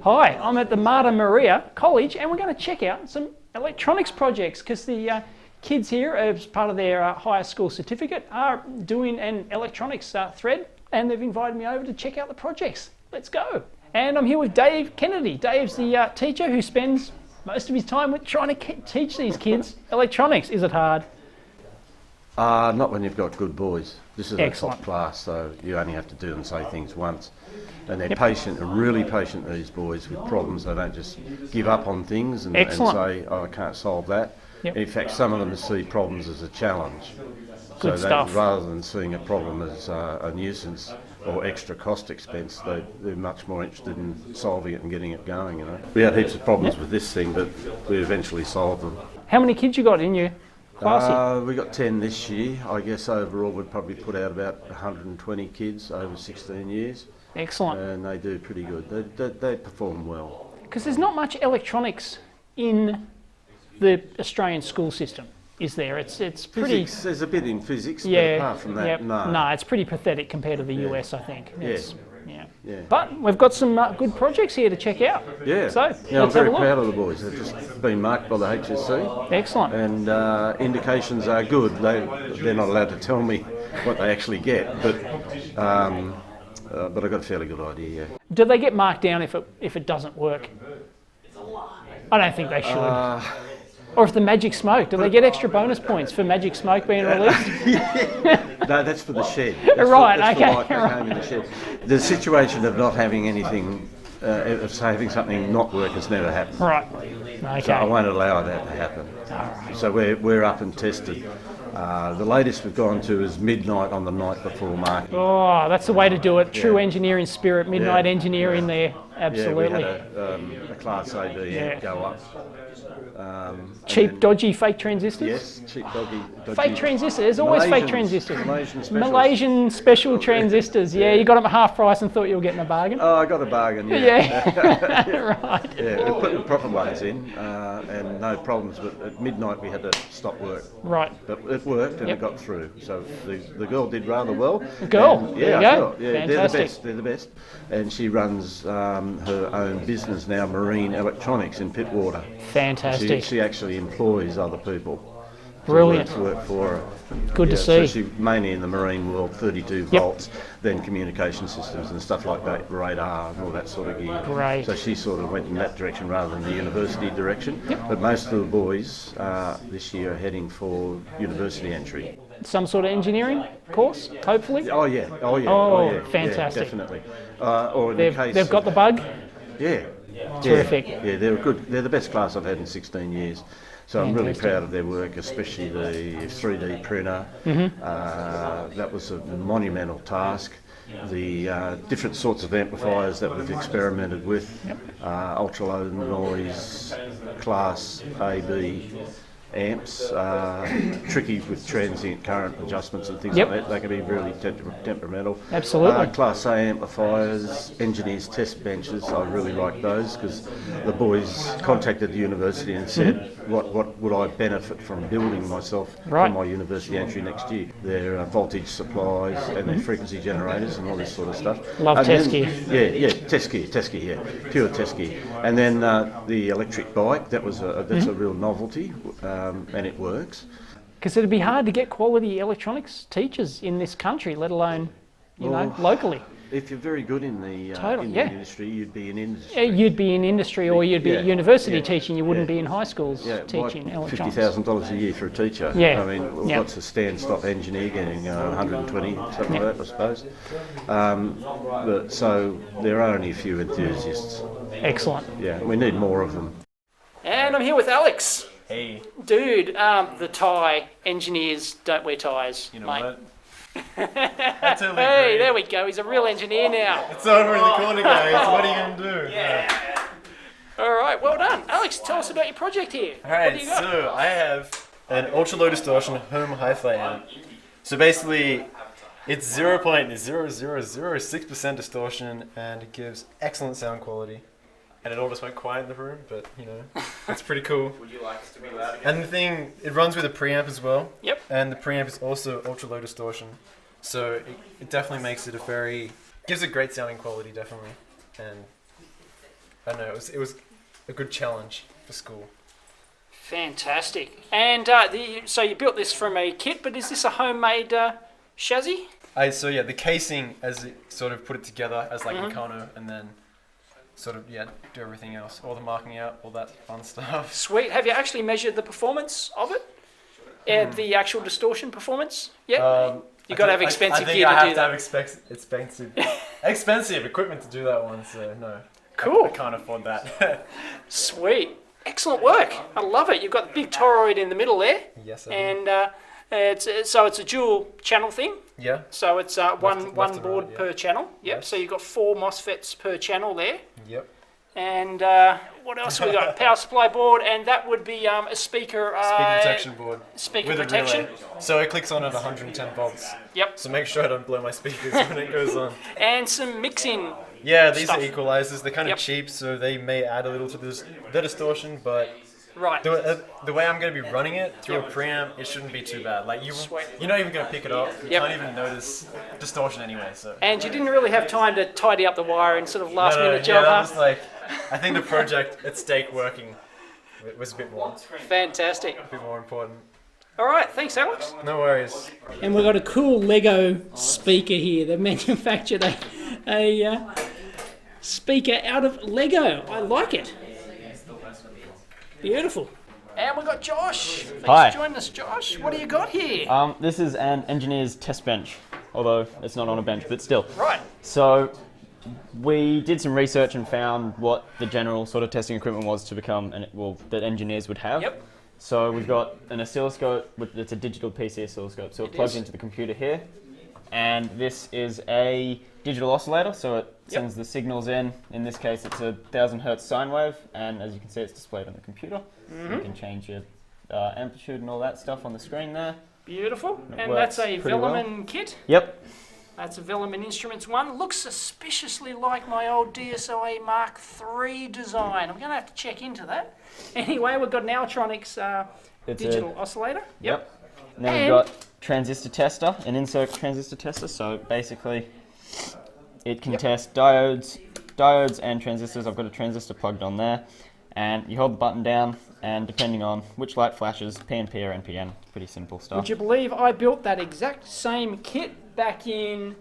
Hi, I'm at the Marta Maria College and we're going to check out some electronics projects because the kids here, as part of their higher school certificate, are doing an electronics thread and they've invited me over to check out the projects. Let's go. And I'm here with Dave Kennedy. Dave's the teacher who spends most of his time with trying to teach these kids electronics. Is it hard? Not when you've got good boys. This is Excellent. a top class, so you only have to do and say things once. And they're patient, really patient, these boys, with problems. They don't just give up on things and say, oh, I can't solve that. Yep. In fact, some of them see problems as a challenge. Good so stuff. Rather than seeing a problem as a nuisance or extra cost expense, they're much more interested in solving it and getting it going, you know. We had heaps of problems with this thing, but we eventually solved them. How many kids you got in your class here? We got 10 this year. I guess overall we'd probably put out about 120 kids over 16 years. Excellent. And they do pretty good. They perform well. Because there's not much electronics in the Australian school system, is there? It's pretty... Physics, there's a bit in physics, Yeah, but apart from that, yep. no. No, it's pretty pathetic compared to the US, I think. Yeah. But we've got some good projects here to check out. Yeah. So, yeah, I'm let's have very a look. proud of the boys. They've just been marked by the HSC. Excellent. And indications are good. They're not allowed to tell me what they actually get, but I've got a fairly good idea, yeah. Do they get marked down if it doesn't work? I don't think they should. Or if the magic smoke, do they get extra bonus points for magic smoke being released? No, that's for the shed. Right, that's okay. For light that came in the shed. The situation of not having anything, of having something not work has never happened. Right, okay. So I won't allow that to happen. Right. So we're up and tested. The latest we've gone to is midnight on the night before marking. Oh, that's the way to do it. True engineering spirit, midnight engineering there. Absolutely. Yeah, we had a Class AB amp go up. Cheap, dodgy fake transistors? Yes, cheap, dodgy. Fake transistors. There's always fake transistors. Malaysian special transistors. Yeah, you got them at half price and thought you were getting a bargain. Oh, I got a bargain, yeah. Yeah, right. Yeah, we put the proper ones in and no problems, but at midnight we had to stop work. Right. But it worked and it got through. So the girl did rather well. Girl? And, There you go. Yeah, Fantastic. they're the best. And she runs her own business now, Marine Electronics in Pittwater. Fantastic. She actually employs other people. Brilliant. To work for her. Good to see. So she mainly in the marine world, 32 volts, then communication systems and stuff like that, radar and all that sort of gear. Great. So she sort of went in that direction rather than the university direction. But most of the boys this year are heading for university entry. Some sort of engineering course, hopefully? Oh yeah. Fantastic. Yeah, definitely. Or in the case they've got the bug? Yeah. Terrific. Yeah, they're good. They're the best class I've had in 16 years. So I'm really proud of their work, especially the 3D printer. That was a monumental task. The different sorts of amplifiers that we've experimented with, ultra low noise, class AB amps, tricky with transient current adjustments and things like that. They can be really temperamental. Absolutely. Class A amplifiers, engineers test benches, I really like those because the boys contacted the university and said, what would I benefit from building myself for my university entry next year? Their voltage supplies and their frequency generators and all this sort of stuff. Love test gear. Yeah, test gear, pure test gear. And then the electric bike, that's a real novelty. And it works. Because it'd be hard to get quality electronics teachers in this country, let alone, locally. If you're very good in the industry, you'd be in industry. You'd be in industry, or you'd be at university teaching. You wouldn't be in high schools teaching electronics. $50,000 a year for a teacher. Yeah. I mean, what's a stand-stop engineer getting? 120, something like that, I suppose. But so there are only a few enthusiasts. Excellent. Yeah, we need more of them. And I'm here with Alex. Hey. Dude, the tie engineers don't wear ties. You know mate. what? I totally Hey, agree. there we go. He's a real engineer now. It's over in the corner, guys. What are you going to do? Yeah. All right, well done. Alex, tell us about your project here. All right, What do you got? so I have an ultra low distortion home hi-fi amp. So basically, it's 0.0006% distortion and it gives excellent sound quality. And it all just went quiet in the room, but it's pretty cool. Would you like us to be loud again? And the thing, it runs with a preamp as well. Yep. And the preamp is also ultra low distortion. So it definitely makes it gives it great sounding quality, definitely. And I don't know, it was a good challenge for school. Fantastic. And so you built this from a kit, but is this a homemade chassis? So yeah, the casing, as it sort of put it together as like Meccano, and then sort of, do everything else, all the marking out, all that fun stuff. Sweet. Have you actually measured the performance of it? The actual distortion performance? Yeah. You got to have expensive gear to do that. I have to have expensive equipment to do that one. So no. Cool. I can't afford that. Sweet. Excellent work. I love it. You've got the big toroid in the middle there. Yes, I do. And it's a dual channel thing. Yeah. So it's one left to board right, per channel. Yep. Yes. So you've got 4 MOSFETs per channel there. Yep. And what else have we got? Power supply board, and that would be a speaker. Speaker protection board. Speaker with protection. A relay. So it clicks on at 110 volts. Yep. So make sure I don't blow my speakers when it goes on. And some mixing. Yeah, these stuff. are equalizers. They're kind of cheap, so they may add a little to the distortion, but right. The way I'm going to be running it through a preamp, it shouldn't be too bad. Like you're not even going to pick it up. You can't even notice distortion anyway. So. And you didn't really have time to tidy up the wire in sort of last minute job. job. That was like, I think the project at stake working was a bit more. Fantastic. A bit more important. All right, thanks, Alex. No worries. And we've got a cool Lego speaker here. They've manufactured a speaker out of Lego. I like it. Beautiful. And we've got Josh. Thanks Hi. for joining us, Josh. What do you got here? This is an engineer's test bench, although it's not on a bench, but still. Right. So we did some research and found what the general sort of testing equipment was to become, that engineers would have. Yep. So we've got an oscilloscope, it's a digital PC oscilloscope, so it plugs into the computer here. And this is a digital oscillator, so it sends the signals in. In this case, it's a 1000 hertz sine wave, and as you can see, it's displayed on the computer. You can change your amplitude and all that stuff on the screen there. Beautiful. It And works that's a pretty Velleman kit. Yep. That's a Velleman Instruments one. Looks suspiciously like my old DSOA Mark III design. I'm going to have to check into that. Anyway, we've got an Altronics digital oscillator. Yep. And then we've got transistor tester, an in-circuit transistor tester. So basically, it can test diodes and transistors. I've got a transistor plugged on there. And you hold the button down, and depending on which light flashes, PNP or NPN. Pretty simple stuff. Would you believe I built that exact same kit back in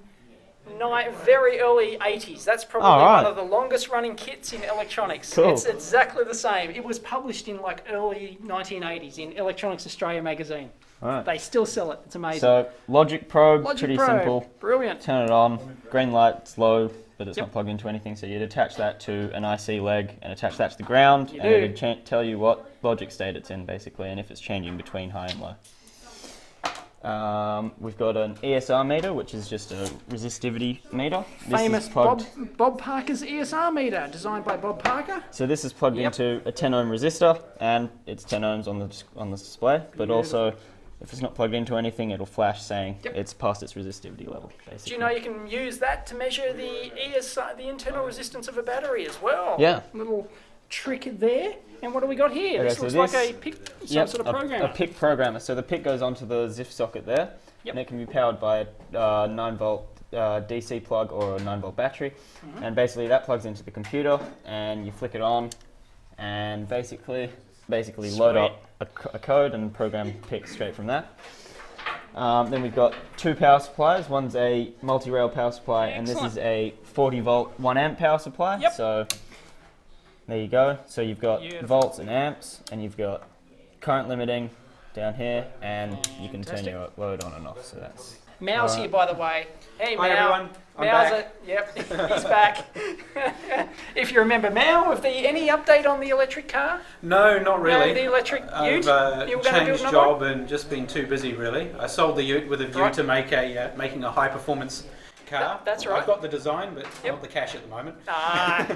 very early 80s. That's probably one of the longest running kits in electronics. Cool. It's exactly the same. It was published in like early 1980s in Electronics Australia magazine. Right. They still sell it. It's amazing. So logic probe, Logic pretty probe. simple. Brilliant. Turn it on, green light's low, but it's not plugged into anything, so you'd attach that to an IC leg and attach that to the ground, and it'd tell you what logic state it's in, basically, and if it's changing between high and low. We've got an ESR meter, which is just a resistivity meter. Famous Bob Parker's ESR meter, designed by Bob Parker. So this is plugged into a 10 ohm resistor, and it's 10 ohms on the display, but also if it's not plugged into anything, it'll flash saying it's past its resistivity level, basically. Do you know you can use that to measure the ESR, the internal resistance of a battery as well? Yeah. Little trick there. And what do we got here? Okay, this so looks like a PIC, some sort of programmer. A PIC programmer. So the PIC goes onto the ZIF socket there, and it can be powered by a 9 volt DC plug or a 9 volt battery. And basically that plugs into the computer, and you flick it on, and basically load up a code and program PIC straight from that. Then we've got 2 power supplies. One's a multi-rail power supply, and this is a 40 volt 1 amp power supply. So there you go. So you've got volts and amps, and you've got current limiting down here, and you can turn your load on and off. So that's Mal's here, by the way. Hey, Hi, Mal. everyone. I'm Mal's back. Yep, he's back. If you remember, Mal, any update on the electric car? No, not really. No, the electric ute? I've You were going to build changed another job one? and just been too busy, really. I sold the ute with a view to making a high-performance car. That's right. I've got the design, but not the cash at the moment.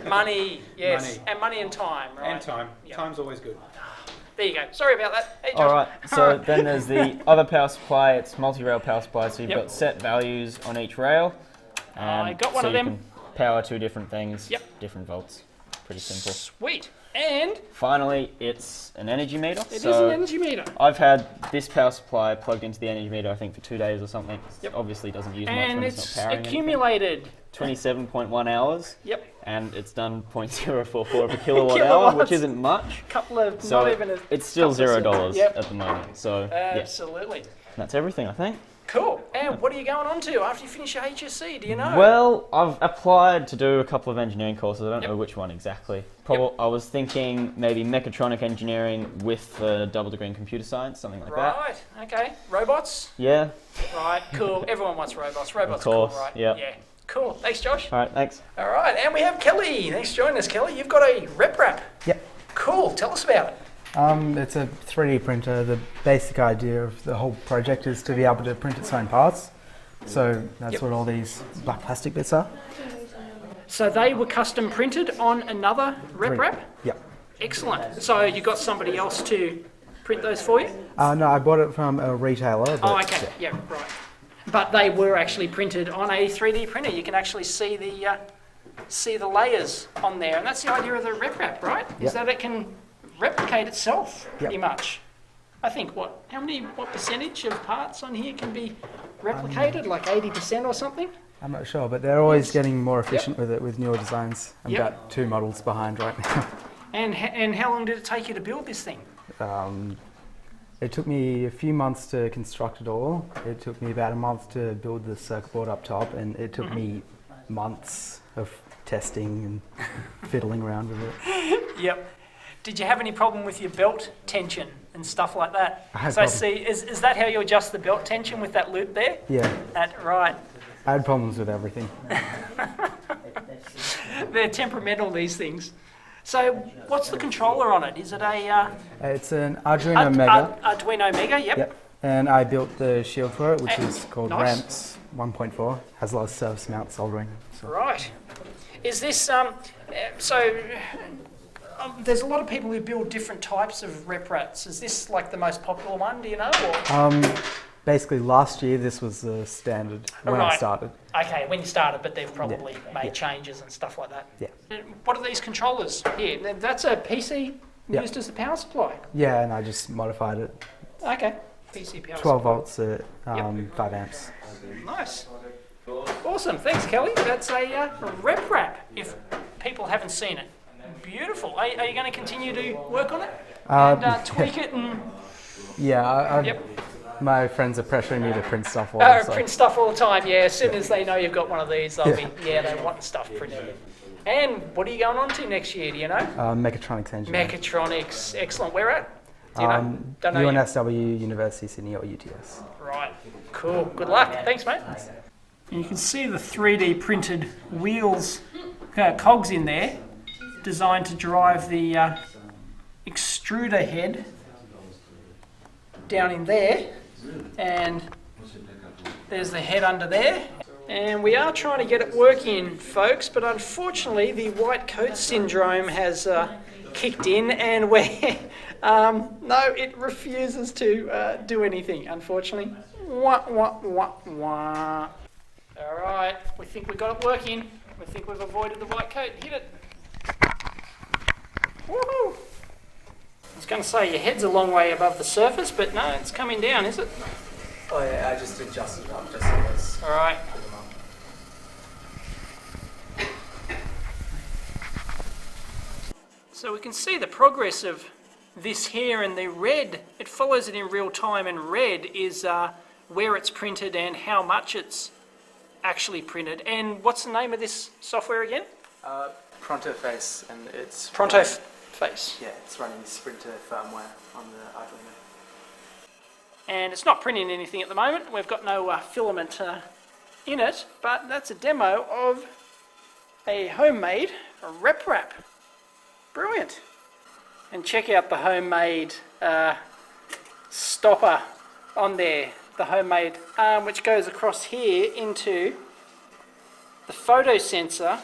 Money, yes. Money. And money and time, right? And time. Time's always good. There you go. Sorry about that. Hey, Josh. all right. So then there's the other power supply. It's multi-rail power supply. So you've got set values on each rail. I got one so of them. You can power 2 different things. Yep. Different volts. Pretty simple. Sweet. And Finally, it's an energy meter. it is an energy meter. I've had this power supply plugged into the energy meter, I think, for 2 days or something. It obviously doesn't use much And when it's not it's powering anything. accumulated 27.1 hours. Yep. And it's done 0.044 of a kilowatt hour, which isn't much. Couple of, So not even a it's still $0 Yep. at the moment. So yeah, Absolutely. that's everything, I think. Cool. And what are you going on to after you finish your HSC? Do you know? Well, I've applied to do a couple of engineering courses. I don't Yep. know which one exactly. I was thinking maybe mechatronic engineering with a double degree in computer science, something like that. Right. Okay. Robots. Yeah. Right. Cool. Everyone wants robots. Robots Of course, are cool, right? yep. Yeah. Cool. Thanks, Josh. All right, thanks. All right. And we have Kelly. Thanks for joining us, Kelly. You've got a rep wrap. Yep. Cool. Tell us about it. It's a 3D printer. The basic idea of the whole project is to be able to print its own parts. So that's Yep. what all these black plastic bits are. So they were custom printed on another rep wrap? Yep. Excellent. So you got somebody else to print those for you? No, I bought it from a retailer. But Oh, okay. Yeah, right. But they were actually printed on a 3D printer. You can actually see the layers on there, and that's the idea of the rep wrap, right? Is Yep. that it can replicate itself pretty Yep. much. I think what percentage of parts on here can be replicated? Like 80% or something? I'm not sure, but they're always getting more efficient with it with newer designs. I'm Yep. about 2 models behind right now. And how long did it take you to build this thing? It took me a few months to construct it all. It took me about a month to build the circuit board up top, and it took me months of testing and fiddling around with it. Yep. Did you have any problem with your belt tension and stuff like that? I had So I problems. see, is that how you adjust the belt tension with that loop there? Yeah, Right. I had problems with everything. They're temperamental, these things. So what's the controller on it? Is it a It's an Arduino Mega. Arduino Mega? Yep. Yep. And I built the shield for it, which is called Nice. Ramps 1.4. Has a lot of surface mount soldering. So. Right. Is this there's a lot of people who build different types of rep wraps. Is this like the most popular one? Do you know? Or? Basically, last year this was the standard when I Right. started. Okay, when you started, but they've probably made Yeah. changes and stuff like that. Yeah. What are these controllers here? That's a PC Yeah. used as a power supply. Yeah, and I just modified it. Okay. PC power 12 supply. volts at 5 amps. Nice. Awesome. Thanks, Kelly. That's a rep wrap, if people haven't seen it. Beautiful. Are you going to continue to work on it? And tweak it and Yeah, Yep. my friends are pressuring me to print stuff all the time. print stuff all the time? Yeah, as soon as they know you've got one of these, they'll be, they want stuff printed. And what are you going on to next year, do you know? Mechatronics engineering. Mechatronics. Excellent. Where at? Do you know? Don't know yet. UNSW, University of Sydney or UTS. Right. Cool. Good luck. Thanks, mate. And you can see the 3D printed wheels, cogs in there, designed to drive the extruder head down in there. And there's the head under there. And we are trying to get it working, folks, but unfortunately the white coat syndrome has kicked in, and no, it refuses to do anything, unfortunately. Wah, wah, wah, wah. All right, we think we got it working. We think we've avoided the white coat. Hit it. Woohoo! I was going to say your head's a long way above the surface, but no, it's coming down, is it? Oh yeah, I just adjusted it up just so it's All right. So we can see the progress of this here, and the red, it follows it in real time, and red is where it's printed and how much it's actually printed. And what's the name of this software again? Pronto Face, and it's Pronto Face. Yeah, it's running Sprinter firmware on the Arduino. And it's not printing anything at the moment. We've got no filament in it, but that's a demo of a homemade rep wrap. Brilliant. And check out the homemade stopper on there, the homemade arm which goes across here into the photo sensor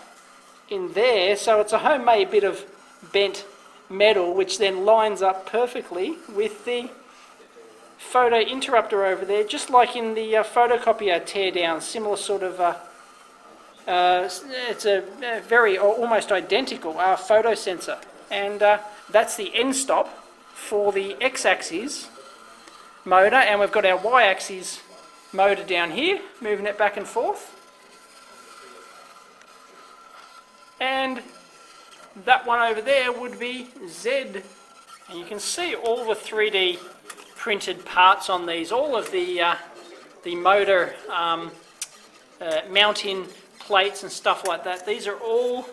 in there. So it's a homemade bit of bent metal which then lines up perfectly with the photo interrupter over there, just like in the photocopier teardown. Similar sort of it's a very almost identical photo sensor, and that's the end stop for the x-axis motor, and we've got our y-axis motor down here, moving it back and forth. And that one over there would be Z. And you can see all the 3D printed parts on these, all of the motor mounting plates and stuff like that. These are all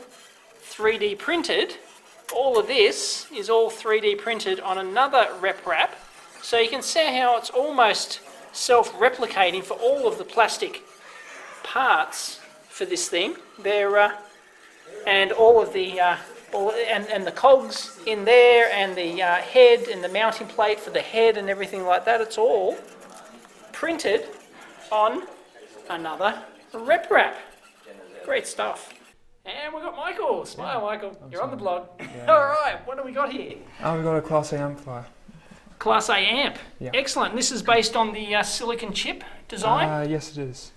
3D printed. All of this is all 3D printed on another rep wrap. So you can see how it's almost self-replicating for all of the plastic parts for this thing. They're and all of the and the cogs in there, and the head and the mounting plate for the head and everything like that. It's all printed on another rep wrap. Great stuff. And we've got Michael. Smile, Michael. You're on the blog. Yeah. All right, what do we got here? We've got a Class A amplifier. Class A amp. Yeah. Excellent. This is based on the silicon chip design. Yes, it is.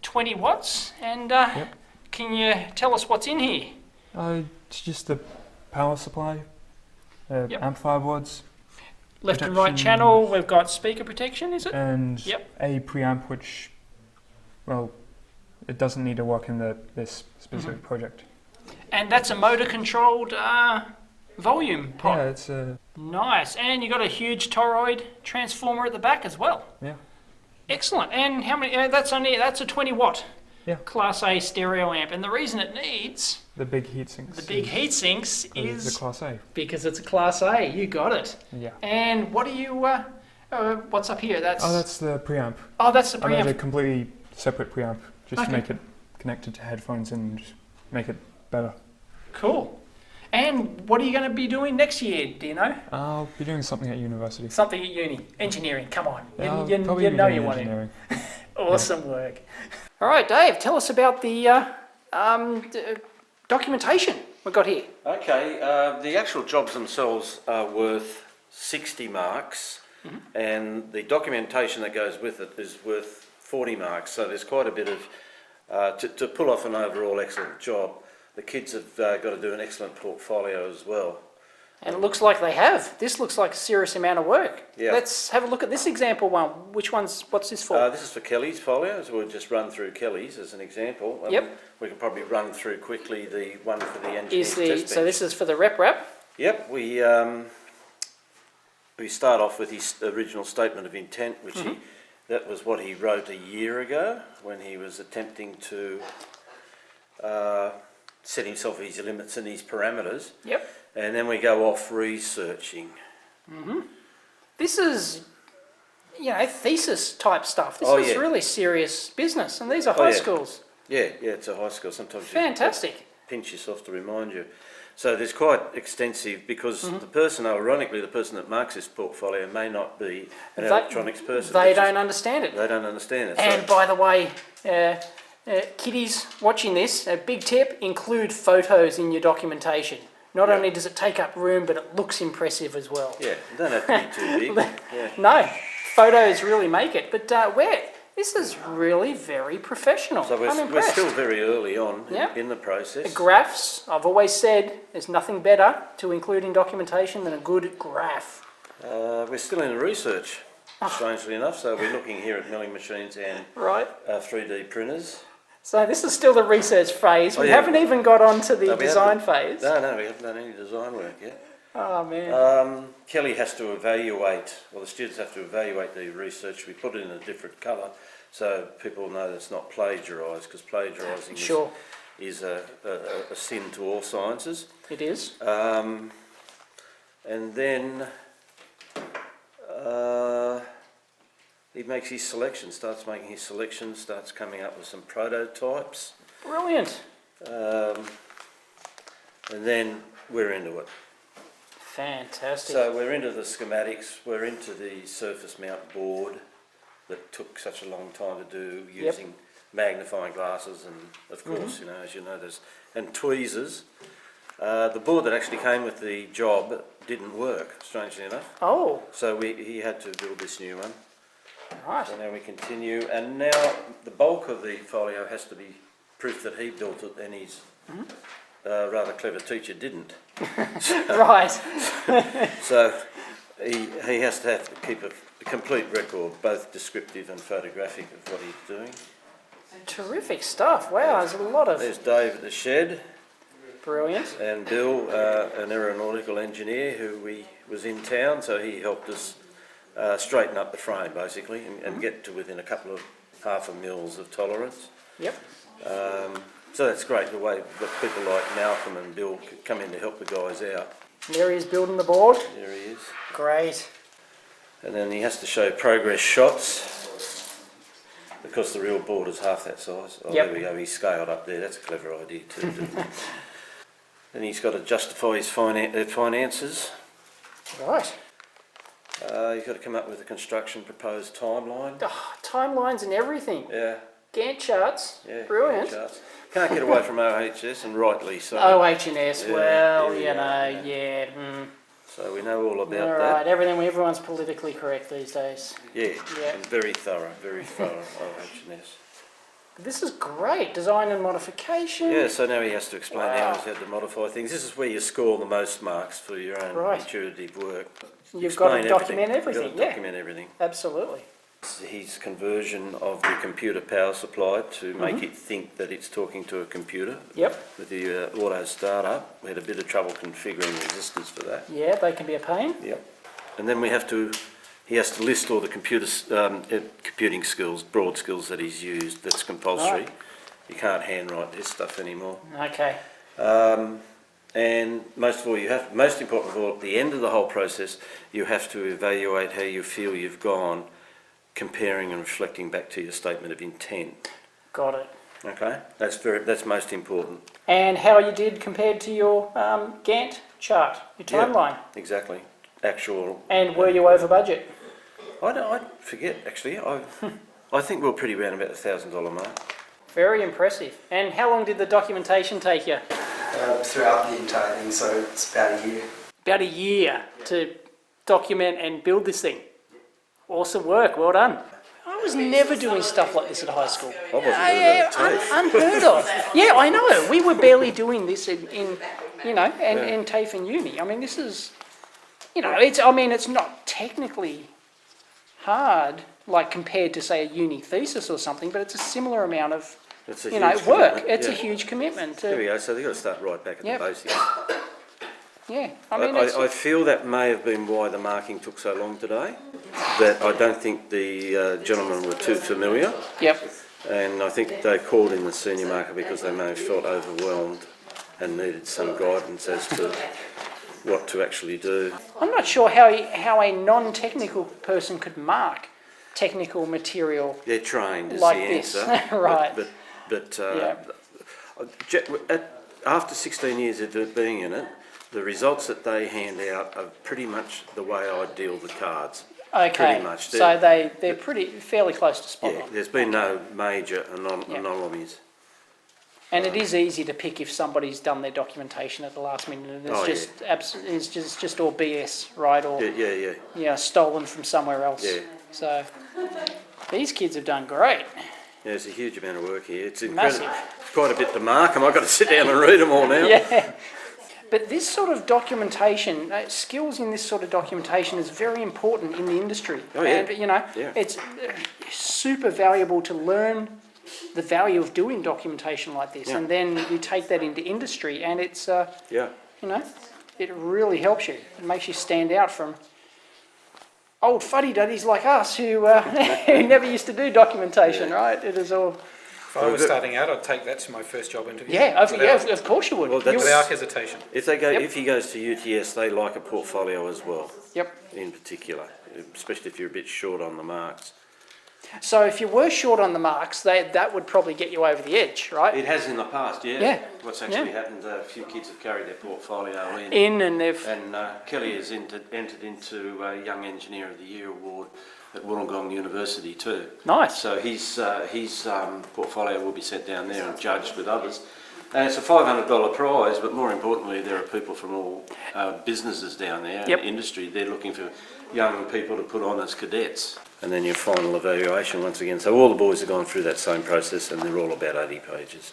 20 watts. And Yep. can you tell us what's in here? It's just the power supply, Yep. amplifier boards, Left and right protection. channel. We've got speaker protection, is it? and Yep. a preamp, which, well, it doesn't need to work in this specific project. And that's a motor controlled volume pot. Yeah, it's a Nice. And you got a huge toroid transformer at the back as well. yeah. Excellent. And how many? That's a 20 watt. Yeah. Class A stereo amp. And the reason it needs The big heat sinks. the big heat sinks is is the Class A. because it's a Class A. You got it. Yeah. And what do you? What's up here? That's That's the preamp. that's the I made a preamp. completely separate preamp just Okay. to make it connected to headphones and just make it better. Cool. And what are you going to be doing next year? Do you know? I'll be doing something at university. Something at uni. Engineering. Come on. Yeah, I'll You probably be know doing you want it. engineering. Awesome work. All right, Dave. Tell us about the documentation we've got here. Okay, the actual jobs themselves are worth 60 marks, and the documentation that goes with it is worth 40 marks. So there's quite a bit of to pull off an overall excellent job. The kids have got to do an excellent portfolio as well. And it looks like they have. This looks like a serious amount of work. Yeah. Let's have a look at this example one. What's this for? This is for Kelly's folio, so we'll just run through Kelly's as an example. Yep. We can probably run through quickly the one for the engineer's test bench. So this is for the rep wrap? Yep, we start off with his original statement of intent, which that was what he wrote a year ago when he was attempting to set himself his limits and his parameters. Yep. And then we go off researching. This is, thesis type stuff. This Oh, is yeah. really serious business, and these are Oh, high yeah. schools. Yeah, it's a high school. Sometimes Fantastic. you pinch yourself to remind you. So there's quite extensive, because the person, ironically, the person that marks this portfolio may not be an electronics person. They don't understand it. They don't understand it. And by the way, kiddies watching this, a big tip, include photos in your documentation. Not only does it take up room, but it looks impressive as well. Yeah, it don't have to be too big. Yeah. No, photos really make it. But this is really very professional. So I'm we're impressed. still very early on Yeah. in the process. The graphs, I've always said, there's nothing better to include in documentation than a good graph. We're still in research, strangely enough. So we're looking here at milling machines and Right. 3D printers. So this is still the research phase. We yeah. haven't even got on to the No, we design haven't. phase. No, we haven't done any design work yet. Oh, man. Kelly has to evaluate, the students have to evaluate the research. We put it in a different colour so people know that it's not plagiarised, because plagiarising Sure. is a sin to all sciences. It is. And then he makes his selection, starts making his selection, starts coming up with some prototypes. Brilliant. And then we're into it. Fantastic. So we're into the schematics, we're into the surface mount board that took such a long time to do using magnifying glasses and, of course, as you know, and tweezers. The board that actually came with the job didn't work, strangely enough. Oh, So he had to build this new one. right. So now we continue, and now the bulk of the folio has to be proof that he built it and his rather clever teacher didn't. Right. So he has to keep a complete record, both descriptive and photographic, of what he's doing. Terrific stuff. Wow, there's a lot of... There's Dave at the shed. Brilliant. And Bill, an aeronautical engineer who was in town, so he helped us straighten up the frame basically and get to within a couple of half a mils of tolerance. Yep. So that's great, the way that people like Malcolm and Bill come in to help the guys out. There he is building the board. There he is. Great. And then he has to show progress shots because the real board is half that size. Oh, Yep. there we go, he's scaled up there. That's a clever idea too. Then he's got to justify his finances. Right. He's got to come up with a construction proposed timeline. Oh, timelines and everything. Yeah. Gantt charts. Yeah. Brilliant. Charts. Can't get away from OHS, and rightly so. OH&S, Yeah, well, yeah, you know, yeah. yeah. So we know all about All that. right, everyone's politically correct these days. Yeah. Yeah. And very thorough OH&S. This is great, design and modification. Yeah, so now he has to explain how Wow. he's had to modify things. This is where you score the most marks for your own Right. intuitive work. You've got to Explain document You've everything, got to yeah. document everything. Absolutely. His conversion of the computer power supply to make it think that it's talking to a computer. Yep. With the auto startup, we had a bit of trouble configuring resistors for that. Yeah, they can be a pain. Yep. And then he has to list all the computing skills, broad skills that he's used. That's compulsory. Right. You can't handwrite this stuff anymore. Okay. And most important of all, at the end of the whole process, you have to evaluate how you feel you've gone, comparing and reflecting back to your statement of intent. Got it. Okay, that's most important. And how you did compared to your Gantt chart, your timeline. Yeah, exactly, actual. And were you over budget? I forget actually. I think we're pretty around about the $1,000 mark. Very impressive. And how long did the documentation take you? Throughout the entire thing, so it's about a year. About a year to document and build this thing. Awesome work, well done. I was never doing stuff like this at high school. I wasn't doing that at TAFE. Unheard of. Yeah, I know. We were barely doing this in TAFE and uni. I mean, this is, it's not technically hard, like compared to say a uni thesis or something, but it's a similar amount of, It's a work. huge commitment, It's a yeah. huge commitment. There we go. So they've got to start right back at Yep. the basics. Yeah, I mean, it's, I feel that may have been why the marking took so long today. That I don't think the gentlemen were too familiar, yep. and I think they called in the senior marker because they may have felt overwhelmed and needed some guidance as to what to actually do. I'm not sure how a non-technical person could mark technical material. They're trained is Like the this. answer. Right. After 16 years of being in it, the results that they hand out are pretty much the way I deal the cards. Okay, Pretty much. so they're fairly close to spot Yeah, on. there's been no major anomalies. And it is easy to pick if somebody's done their documentation at the last minute and it's just all BS, right? Or Yeah. stolen from somewhere else. Yeah. So these kids have done great. Yeah, there's a huge amount of work here. It's Massive. It's quite a bit to mark them. I've got to sit down and read them all now. Yeah. But this sort of documentation, skills in this sort of documentation is very important in the industry. Oh, yeah. And, it's super valuable to learn the value of doing documentation like this. Yeah. And then you take that into industry and it's, Yeah. it really helps you. It makes you stand out from old fuddy-duddies like us who never used to do documentation, right? It is all... If I was starting out, I'd take that to my first job interview. Of course you would. Well, that's- Without hesitation. If he goes to UTS, they like a portfolio as well. Yep. In particular, especially if you're a bit short on the marks. So if you were short on the marks, that would probably get you over the edge, right? It has in the past, yeah. Yeah. What's actually happened, a few kids have carried their portfolio in. And they've... And Kelly has entered into a Young Engineer of the Year award at Wollongong University too. Nice. So his portfolio will be sent down there and judged with others. And it's a $500 prize, but more importantly, there are people from all businesses down there, Yep. industry. They're looking for young people to put on as cadets. And then your final evaluation once again. So all the boys have gone through that same process and they're all about 80 pages.